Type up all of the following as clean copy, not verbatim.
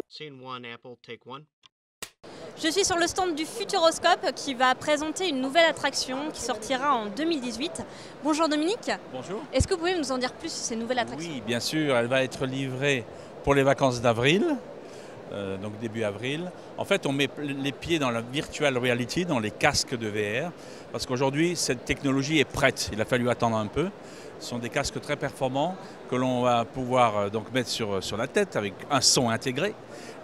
Scene one, Apple, take one. Je suis sur le stand du Futuroscope qui va présenter une nouvelle attraction qui sortira en 2018. Bonjour Dominique. Bonjour. Est-ce que vous pouvez nous en dire plus sur ces nouvelles attractions? Oui, bien sûr, elle va être livrée pour les vacances d'avril, donc début avril. En fait, on met les pieds dans la virtual reality, dans les casques de VR, parce qu'aujourd'hui, cette technologie est prête. Il a fallu attendre un peu. Ce sont des casques très performants que l'on va pouvoir donc mettre sur la tête avec un son intégré.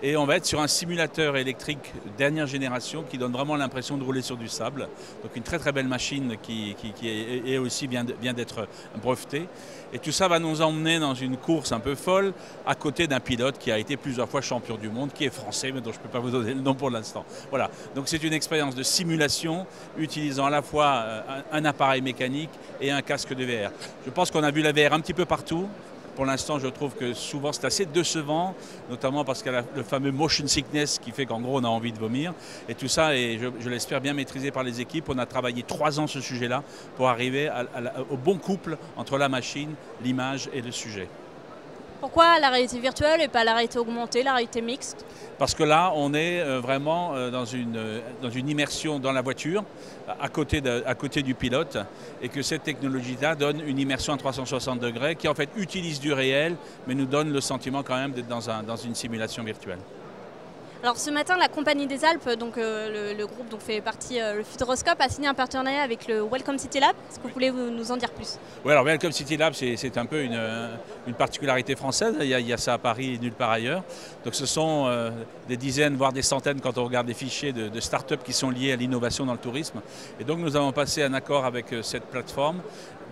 Et on va être sur un simulateur électrique dernière génération qui donne vraiment l'impression de rouler sur du sable. Donc une très très belle machine qui est aussi vient d'être brevetée. Et tout ça va nous emmener dans une course un peu folle à côté d'un pilote qui a été plusieurs fois champion du monde, qui est français, mais dont je ne peux pas vous donner le nom pour l'instant. Voilà, donc c'est une expérience de simulation utilisant à la fois un appareil mécanique et un casque de VR. Je pense qu'on a vu la VR un petit peu partout. Pour l'instant, je trouve que souvent c'est assez décevant, notamment parce qu'il y a le fameux motion sickness qui fait qu'en gros on a envie de vomir. Et tout ça est, je l'espère, bien maîtrisé par les équipes. On a travaillé 3 ans ce sujet-là pour arriver au bon couple entre la machine, l'image et le sujet. Pourquoi la réalité virtuelle et pas la réalité augmentée, la réalité mixte? Parce que là, on est vraiment dans une immersion dans la voiture, à côté du pilote, et que cette technologie-là donne une immersion à 360 degrés qui en fait utilise du réel, mais nous donne le sentiment quand même d'être dans une simulation virtuelle. Alors ce matin, la Compagnie des Alpes, donc le groupe dont fait partie le Futuroscope, a signé un partenariat avec le Welcome City Lab. Est-ce que vous voulez nous en dire plus? Oui, alors Welcome City Lab, c'est un peu une particularité française. Il y a ça à Paris et nulle part ailleurs. Donc ce sont des dizaines, voire des centaines, quand on regarde des fichiers de start-up qui sont liés à l'innovation dans le tourisme. Et donc nous avons passé un accord avec cette plateforme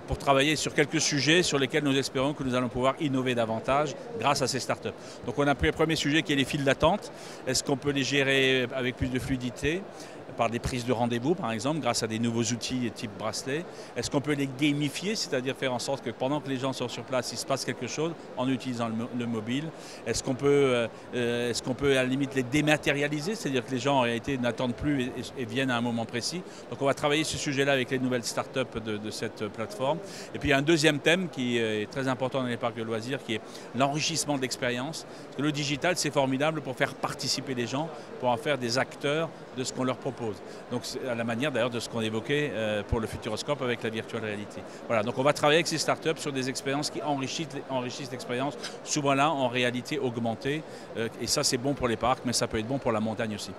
pour travailler sur quelques sujets sur lesquels nous espérons que nous allons pouvoir innover davantage grâce à ces startups. Donc on a pris le premier sujet qui est les files d'attente. Est-ce qu'on peut les gérer avec plus de fluidité par des prises de rendez-vous par exemple, grâce à des nouveaux outils type bracelet? Est-ce qu'on peut les gamifier, c'est-à-dire faire en sorte que pendant que les gens sont sur place, il se passe quelque chose en utilisant le mobile? Est-ce qu'on peut à la limite les dématérialiser, c'est-à-dire que les gens en réalité n'attendent plus et viennent à un moment précis? Donc on va travailler ce sujet-là avec les nouvelles startups de cette plateforme. Et puis il y a un deuxième thème qui est très important dans les parcs de loisirs, qui est l'enrichissement de l'expérience. Parce que le digital, c'est formidable pour faire participer les gens, pour en faire des acteurs de ce qu'on leur propose. Donc à la manière d'ailleurs de ce qu'on évoquait pour le Futuroscope avec la virtual reality. Voilà, donc on va travailler avec ces startups sur des expériences qui enrichissent l'expérience, souvent là en réalité augmentée. Et ça c'est bon pour les parcs, mais ça peut être bon pour la montagne aussi.